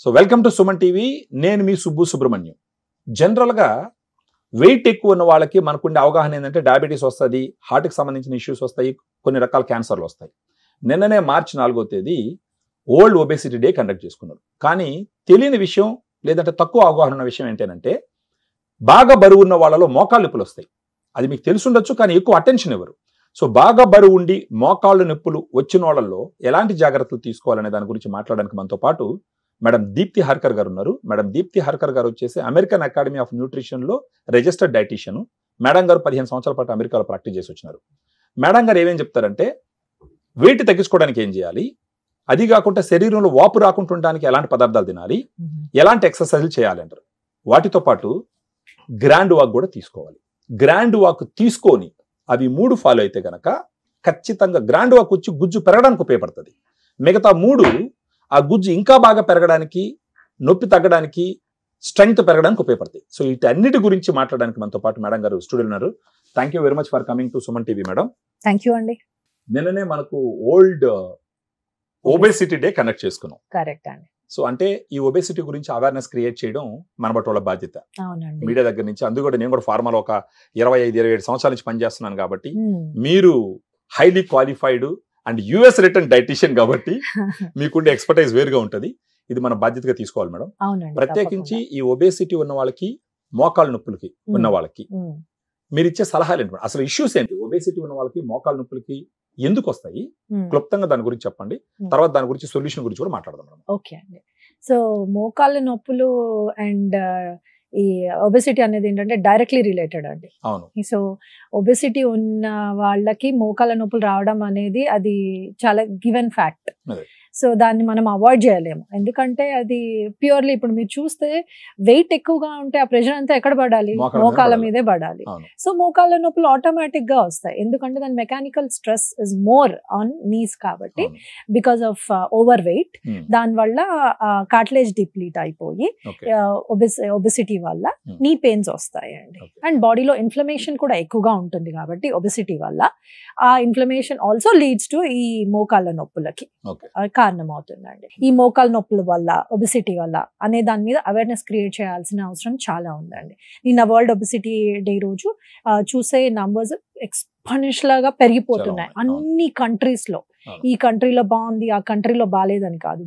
So welcome to Suman TV. నేను మీ సుబ్రహ్మణ్యం. జనరల్గా wait ఎక్కువ ఉన్న వాళ్ళకి మనకుండే అవగాహన ఏంటంటే డయాబెటీస్ వస్తుంది, హార్ట్కి సంబంధించిన ఇష్యూస్ వస్తాయి, కొన్ని రకాల క్యాన్సర్లు వస్తాయి. నిన్ననే మార్చి 4వ తేదీ వరల్డ్ ఒబేసిటీ డే కండక్ట్ చేసుకున్నారు. కానీ తెలియని విషయం లేదంటే తక్కువ అవగాహన ఉన్న విషయం ఏంటంటే బాగా బరువు ఉన్న వాళ్ళలో మోకాళ్ళ నొప్పులు వస్తాయి. అది మీకు తెలుసుండొచ్చు, కానీ ఎక్కువ అటెన్షన్ ఇవ్వరు. సో బాగా బరువు ఉండి మోకాళ్ళ నొప్పులు వచ్చిన వాళ్ళల్లో ఎలాంటి జాగ్రత్తలు తీసుకోవాలనే దాని గురించి మాట్లాడడానికి మనతో పాటు మేడం దీప్తి హర్కర్ గారు ఉన్నారు. మేడం దీప్తి హర్కర్ గారు వచ్చేసి అమెరికన్ అకాడమీ ఆఫ్ న్యూట్రిషన్ లో రిజిస్టర్డ్ డైటీషియన్. మేడం గారు 15 సంవత్సరాల పాటు అమెరికాలో ప్రాక్టీస్ చేసి వచ్చినారు. మేడం గారు ఏమేం చెప్తారంటే వెయిట్ తగ్గించుకోవడానికి ఏం చేయాలి, అది కాకుండా శరీరంలో వాపు రాకుండా ఉండడానికి ఎలాంటి పదార్థాలు తినాలి, ఎలాంటి ఎక్సర్సైజులు చేయాలి అంటారు. వాటితో పాటు గ్రాండ్ వాక్ కూడా తీసుకోవాలి. గ్రాండ్ వాక్ తీసుకొని అవి 3 ఫాలో అయితే గనక ఖచ్చితంగా గ్రాండ్ వాక్ వచ్చి గుజ్జు పెరగడానికి ఉపయోగపడుతుంది. మిగతా 3 ఆ గుజ్జు ఇంకా బాగా పెరగడానికి, నొప్పి తగ్గడానికి, స్ట్రెంగ్త్ పెరగడానికి ఉపయోగపడతాయి. సో వీటన్నిటి గురించి మాట్లాడడానికి మనతో పాటు మేడం గారు స్టూడియో ఉన్నారు. Thank you very much for coming to Suman TV madam. Thank you అండి. నిన్ననే మనకు వరల్డ్ ఒబేసిటీ డే కండక్ట్ చేసుకున్నాం. కరెక్ట్ అండి. సో అంటే ఈ ఒబేసిటీ గురించి అవేర్నెస్ క్రియేట్ చేయడం మన బట్టి వాళ్ళ బాధ్యత. అవునండి. మీడియా దగ్గర నుంచి, అందుకు కూడా నేను కూడా ఫార్మాలో ఒక 25-27 సంవత్సరాల నుంచి పనిచేస్తున్నాను కాబట్టి మీరు highly qualified and US return dietitian కాబట్టి మీకుండే ఎక్స్పర్టైజ్ వేరుగా ఉంటుంది. ఇది మన బాధ్యతగా తీసుకోవాలి మేడం. ప్రత్యేకించి ఈ ఒబేసిటీ ఉన్న వాళ్ళకి, మోకాళ్ళ నొప్పులకి ఉన్న వాళ్ళకి మీరు ఇచ్చే సలహాలు ఏంటి? అసలు ఇష్యూస్ ఏంటి? ఒబేసిటీ ఉన్న వాళ్ళకి మోకాళ్ళ నొప్పులకి ఎందుకు వస్తాయి? క్లుప్తంగా దాని గురించి చెప్పండి. తర్వాత దాని గురించి సొల్యూషన్ గురించి కూడా మాట్లాడదాం మేడం. ఓకే అండి. సో మోకాళ్ళ నొప్పులు అండ్ ఈ ఒబెసిటీ అనేది ఏంటంటే డైరెక్ట్లీ రిలేటెడ్ అండి. అవును. సో ఒబెసిటీ ఉన్న వాళ్ళకి మోకాళ్ళ నొప్పులు రావడం అనేది అది చాలా గివెన్ ఫ్యాక్ట్. సో దాన్ని మనం అవాయిడ్ చేయలేము. ఎందుకంటే అది ప్యూర్లీ ఇప్పుడు మీరు చూస్తే వెయిట్ ఎక్కువగా ఉంటే ఆ ప్రెషర్ అంతా ఎక్కడ పడాలి? మోకాళ్ళ మీదే పడాలి. సో మోకాళ్ళ నొప్పులు ఆటోమేటిక్ గా వస్తాయి. ఎందుకంటే దాని mechanical stress is more on knees కాబట్టి, బికాస్ ఆఫ్ ఓవర్ వెయిట్. దానివల్ల కార్టిలేజ్ డిప్లీట్ అయిపోయి ఒబెసిటీ వల్ల నీ పెయిన్స్ వస్తాయండి. అండ్ బాడీలో ఇన్ఫ్లమేషన్ కూడా ఎక్కువగా ఉంటుంది కాబట్టి ఒబెసిటీ వల్ల ఆ ఇన్ఫ్లమేషన్ ఆల్సో లీడ్స్ టు ఈ మోకాళ్ళ నొప్పులకి కారణం అవుతుందండి. ఈ మోకాళ్ళ నొప్పుల వల్ల, ఒబెసిటీ వల్ల అనే దాని మీద అవేర్నెస్ క్రియేట్ చేయాల్సిన అవసరం చాలా ఉందండి. నిన్న వరల్డ్ ఒబెసిటీ డే రోజు చూసే నంబర్స్ ఎక్స్పోనెన్షియల్ గా పెరిగిపోతున్నాయి అన్ని కంట్రీస్ లో. ఈ కంట్రీలో బాగుంది, ఆ కంట్రీలో బాగాలేదని కాదు.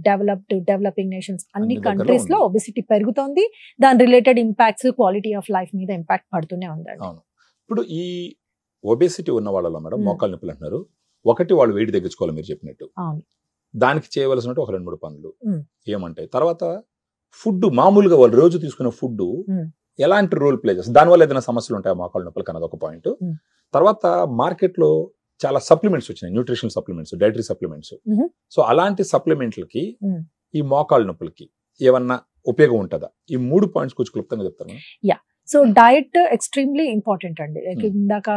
డెవలపింగ్ నేషన్స్ అన్ని కంట్రీస్ లో ఒబెసిటీ పెరుగుతోంది. దాని related impacts quality of life మీద ఇంపాక్ట్ పడుతూనే ఉందండి. ఇప్పుడు ఈ ఒబేసిటీ ఉన్న వాళ్ళలో మేడం మోకాళ్ళ నొప్పులు అంటున్నారు. ఒకటి, వాళ్ళు వెయిట్ తగ్గించుకోవాలి మీరు చెప్పినట్టు. దానికి చేయవలసిన ఒక 2-3 పనులు ఏమంటాయి? తర్వాత ఫుడ్, మామూలుగా వాళ్ళు రోజు తీసుకునే ఫుడ్ ఎలాంటి రోల్ ప్లే చేస్తుంది? దానివల్ల ఏదైనా సమస్యలు ఉంటాయి మోకాళ్ళ నొప్పులకి అన్నది ఒక పాయింట్. తర్వాత మార్కెట్ లో చాలా సప్లిమెంట్స్ వచ్చినాయి, nutritional supplements, dietary supplements. So అలాంటి సప్లిమెంట్లకి ఈ మోకాళ్ళ నొప్పులకి ఏమన్నా ఉపయోగం ఉంటుందా? ఈ 3 పాయింట్స్ కొంచెం క్లుప్తంగా చెప్తారు. సో డైట్ ఎక్స్ట్రీమ్లీ ఇంపార్టెంట్ అండి. ఇందాక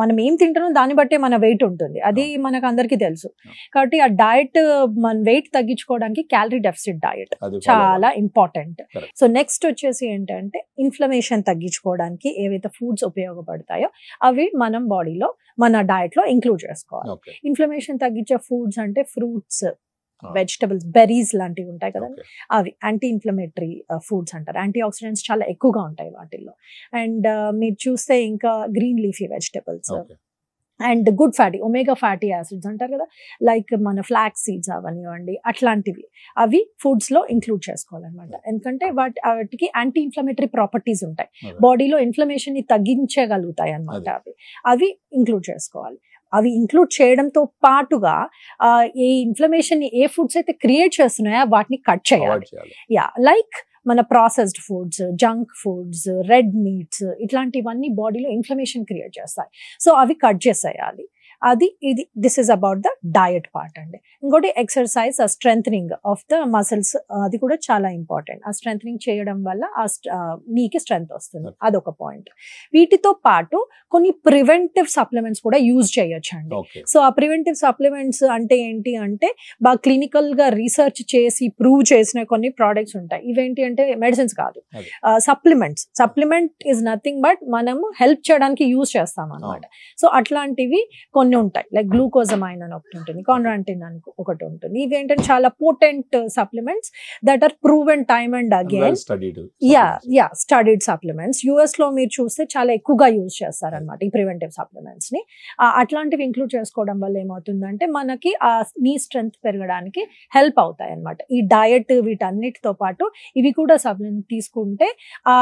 మనం ఏం తింటున్నాం దాన్ని బట్టే మన వెయిట్ ఉంటుంది, అది మనకు అందరికీ తెలుసు. కాబట్టి ఆ డైట్, మన వెయిట్ తగ్గించుకోవడానికి క్యాలరీ డెఫిసిట్ డైట్ చాలా ఇంపార్టెంట్. సో నెక్స్ట్ వచ్చేసి ఏంటంటే ఇన్ఫ్లమేషన్ తగ్గించుకోవడానికి ఏవైతే ఫుడ్స్ ఉపయోగపడతాయో అవి మనం బాడీలో, మన డైట్ లో ఇంక్లూడ్ చేసుకోవాలి. ఇన్ఫ్లమేషన్ తగ్గించే ఫుడ్స్ అంటే ఫ్రూట్స్, వెజిటబుల్స్, బెర్రీస్ లాంటివి ఉంటాయి కదండి, అవి యాంటీ ఇన్ఫ్లమేటరీ ఫుడ్స్ అంటారు. యాంటీ ఆక్సిడెంట్స్ చాలా ఎక్కువగా ఉంటాయి వాటిల్లో. అండ్ మీరు చూస్తే ఇంకా green leafy vegetables and good fatty, omega fatty acids అంటారు కదా, లైక్ మన ఫ్లాక్స్ సీడ్స్ అవనివ్వండి, అట్లాంటివి అవి ఫుడ్స్ లో ఇంక్లూడ్ చేసుకోవాలన్నమాట. ఎందుకంటే వాటికి యాంటీ ఇన్ఫ్లమేటరీ ప్రాపర్టీస్ ఉంటాయి, బాడీలో ఇన్ఫ్లమేషన్ ని తగ్గించగలుగుతాయి అన్నమాట. అవి ఇంక్లూడ్ చేసుకోవాలి. అవి ఇంక్లూడ్ చేయడంతో పాటుగా ఏ ఇన్ఫ్లమేషన్ ని, ఏ ఫుడ్స్ అయితే క్రియేట్ చేస్తున్నాయో వాటిని కట్ చేయాలి. లైక్ మన processed foods, junk foods, red meats, ఇట్లాంటివన్నీ బాడీలో ఇన్ఫ్లమేషన్ క్రియేట్ చేస్తాయి. సో అవి కట్ చేసేయాలి. ఇది this is about the diet part అండి. ఇంకోటి exercise, strengthening of the muscles, అది కూడా చాలా ఇంపార్టెంట్. ఆ స్ట్రెంథనింగ్ చేయడం వల్ల నీకి స్ట్రెంగ్త్ వస్తుంది, అదొక పాయింట్. వీటితో పాటు కొన్ని ప్రివెంటివ్ సప్లిమెంట్స్ కూడా యూజ్ చేయొచ్చు అండి. సో ఆ ప్రివెంటివ్ సప్లిమెంట్స్ అంటే ఏంటి అంటే బాగా క్లినికల్ గా రీసెర్చ్ చేసి ప్రూవ్ చేసిన కొన్ని ప్రోడక్ట్స్ ఉంటాయి. ఇవేంటి అంటే మెడిసిన్స్ కాదు, supplements. Supplement is nothing but మనము హెల్ప్ చేయడానికి యూజ్ చేస్తాం అనమాట. సో అట్లాంటివి కొన్ని కొన్ని ఉంటాయి, లైక్ గ్లూకోజమైన్ అని ఒకటి ఉంటుంది, కాన్రాంటిన్ అని ఒకటి ఉంటుంది. ఇవి ఏంటంటే చాలా potent supplements that are proven time and again. Studied supplements. US లో మీరు చూస్తే చాలా ఎక్కువగా యూజ్ చేస్తారనమాట ఈ ప్రివెంటివ్ సప్లిమెంట్స్ ని. అట్లాంటివి ఇంక్లూడ్ చేసుకోవడం వల్ల ఏమవుతుందంటే మనకి ఆ నీ స్ట్రెంగ్త్ పెరగడానికి హెల్ప్ అవుతాయి అనమాట. ఈ డయట్ వీటన్నిటితో పాటు ఇవి కూడా సప్లిమెంట్ తీసుకుంటే ఆ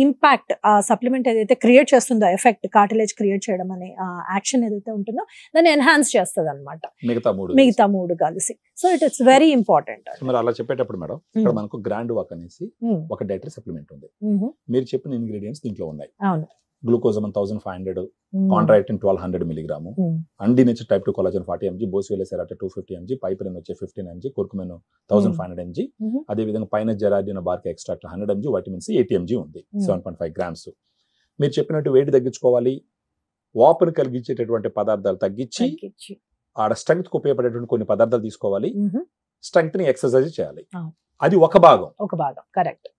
ఇంపాక్ట్, ఆ సప్లిమెంట్ ఏదైతే క్రియేట్ చేస్తుందో ఎఫెక్ట్, కార్టిలేజ్ క్రియేట్ చేయడం అనే యాక్షన్ ఏదైతే ఉంటుందో దాన్ని ఎన్హాన్స్ చేస్తుంది అనమాట మిగతా మూడు కలిసి. So it it's very important. అలా చెప్పేటప్పుడు మేడం ఇక్కడ మనకు గ్రాండ్ వాక్ అనేసి ఒక డైటరీ సప్లిమెంట్ ఉంది. మీరు చెప్పిన ఇంగ్రీడియంట్స్ దీంట్లో ఉన్నాయి. అవును. గ్లూకోజమన్ 1500, కాంట్రాక్టిన్ 1200 milligram, undenatured type 2 collagen 40 mg, బోసివెలెసెరాటా 250 mg, పైపరిన్ వచ్చే 15 mg, కుర్కుమిన్ 1500 mg, అదే విధంగా పైన జెరాడిన్ bark extract 100 mg, vitamin C 80 mg ఉంది, 7.5 grams. మీరు చెప్పినట్టు వెయిట్ తగ్గించుకోవాలి, వాపును కలిగించేటటువంటి పదార్థాలు తగ్గించి ఆడ స్ట్రెంగ్త్ కు ఉపయోగపడేటువంటి కొన్ని పదార్థాలు తీసుకోవాలి, స్ట్రెంగ్త్ ని ఎక్సర్సైజ్ చేయాలి. అది ఒక భాగం. కరెక్ట్.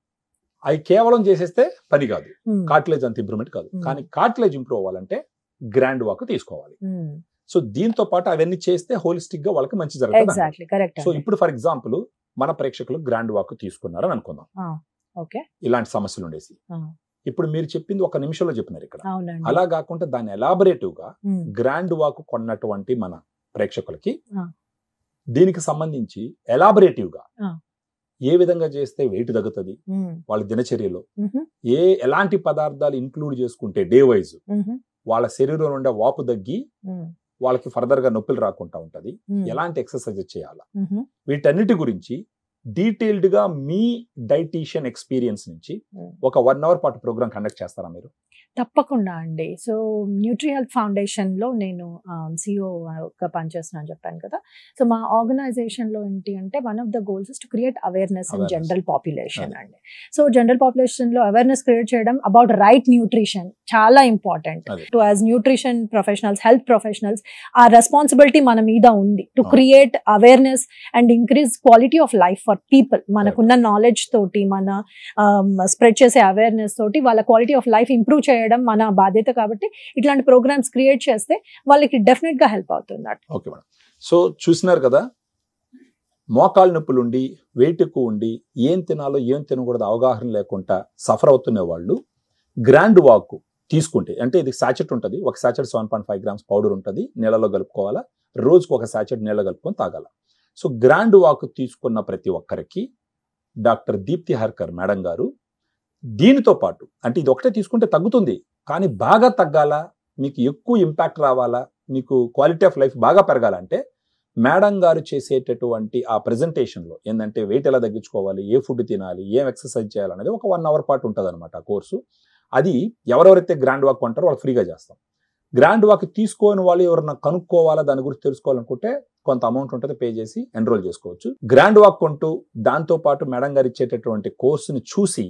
అవి కేవలం చేసేస్తే పని కాదు, కార్టిలేజ్ అంత ఇంప్రూవ్మెంట్ కాదు. కానీ కార్టిలేజ్ ఇంప్రూవ్ అవ్వాలంటే గ్రాండ్ వాక్ తీసుకోవాలి. సో దీంతో పాటు అవన్నీ చేస్తే హోలిస్టిక్ గా వాళ్ళకి మంచి జరుగుతుంది. సో ఇప్పుడు ఫర్ ఎగ్జాంపుల్ మన ప్రేక్షకులు గ్రాండ్ వాక్ తీసుకున్నారని అనుకుందాం, ఇలాంటి సమస్యలు ఉండేసి. ఇప్పుడు మీరు చెప్పింది ఒక నిమిషంలో చెప్పినారు ఇక్కడ. అలా కాకుండా దాన్ని ఎలాబరేటివ్ గా గ్రాండ్ వాక్ కొన్నటువంటి మన ప్రేక్షకులకి దీనికి సంబంధించి ఎలాబరేటివ్ గా ఏ విధంగా చేస్తే వెయిట్ తగ్గుతుంది, వాళ్ళ దినచర్యలో ఎలాంటి పదార్థాలు ఇంక్లూడ్ చేసుకుంటే డే వైజ్ వాళ్ళ శరీరంలో ఉండే వాపు తగ్గి వాళ్ళకి ఫర్దర్ గా నొప్పులు రాకుండా ఉంటది, ఎలాంటి ఎక్సర్సైజ్ చేయాలా, వీటన్నిటి గురించి డీటెయిల్డ్ గా మీ డైటీషియన్ ఎక్స్పీరియన్స్ నుంచి ఒక 1 hour పాటు ప్రోగ్రామ్ కండక్ట్ చేస్తారా మీరు? తప్పకుండా అండి. సో న్యూట్రీ హెల్త్ ఫౌండేషన్ లో నేను సిఇఓగా పనిచేస్తున్నాను చెప్పాను కదా. సో మా ఆర్గనైజేషన్ లో ఏంటి అంటే one of the goals is to create awareness in general population అండి. సో జనరల్ పాపులేషన్ లో అవేర్నెస్ క్రియేట్ చేయడం అబౌట్ రైట్ న్యూట్రిషన్ చాలా important. To as nutrition professionals, health professionals, ఆ రెస్పాన్సిబిలిటీ మన మీద ఉంది to create awareness and increase quality of life for people. మనకున్న knowledge తోటి, మన స్ప్రెడ్ చేసే అవేర్నెస్ తోటి వాళ్ళ క్వాలిటీ ఆఫ్ లైఫ్ ఇంప్రూవ్ చేయడం మన బాధ్యత. కాబట్టి ఇట్లాంటి ప్రోగ్రామ్స్ క్రియేట్ చేస్తే వాళ్ళకి డెఫినెట్ గా హెల్ప్ అవుతుంది. Okay madam. సో చూసినారు కదా, మోకాళ్ళ నొప్పులు ఉండి వెయిట్ ఎక్కువ ఉండి ఏం తినాలో ఏం తినకూడదు అవగాహన లేకుండా సఫర్ అవుతున్న వాళ్ళు గ్రాండ్ వాక్ తీసుకుంటే, అంటే ఇది సాచెట్ ఉంటుంది, ఒక సాచెట్ 7.5 grams పౌడర్ ఉంటుంది, నీళ్ళలో కలుపుకోవాలా, రోజుకు ఒక సాచెట్ నీళ్ళ కలుపుకొని తాగాల. సో గ్రాండ్ వాక్ తీసుకున్న ప్రతి ఒక్కరికి డాక్టర్ దీప్తి హర్కర్ మేడం గారు దీనితో పాటు, అంటే ఇది ఒకటే తీసుకుంటే తగ్గుతుంది, కానీ బాగా తగ్గాలా, మీకు ఎక్కువ ఇంపాక్ట్ రావాలా, మీకు క్వాలిటీ ఆఫ్ లైఫ్ బాగా పెరగాలంటే మేడం గారు చేసేటటువంటి ఆ ప్రెజెంటేషన్లో ఏంటంటే వెయిట్ ఎలా తగ్గించుకోవాలి, ఏ ఫుడ్ తినాలి, ఏం ఎక్సర్సైజ్ చేయాలనేది ఒక 1 hour పాటు ఉంటుంది అనమాట ఆ కోర్సు. అది ఎవరెవరైతే గ్రాండ్ వాక్ కొంటారో వాళ్ళకి ఫ్రీగా చేస్తాం. గ్రాండ్ వాక్ తీసుకోని వాళ్ళు ఎవరన్నా కనుక్కోవాలా, దాని గురించి తెలుసుకోవాలనుకుంటే కొంత అమౌంట్ ఉంటుంది, పే చేసి ఎన్రోల్ చేసుకోవచ్చు. గ్రాండ్ వాక్ కొంటూ దాంతో పాటు మేడం గారు ఇచ్చేటటువంటి కోర్సుని చూసి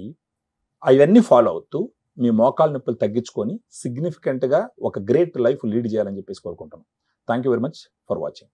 అవన్నీ ఫాలో అవుతూ మీ మోకాళ్ళ నొప్పులు తగ్గించుకొని సిగ్నిఫికెంట్గా ఒక గ్రేట్ లైఫ్ లీడ్ చేయాలని చెప్పేసి కోరుకుంటాం. Thank you very much for watching.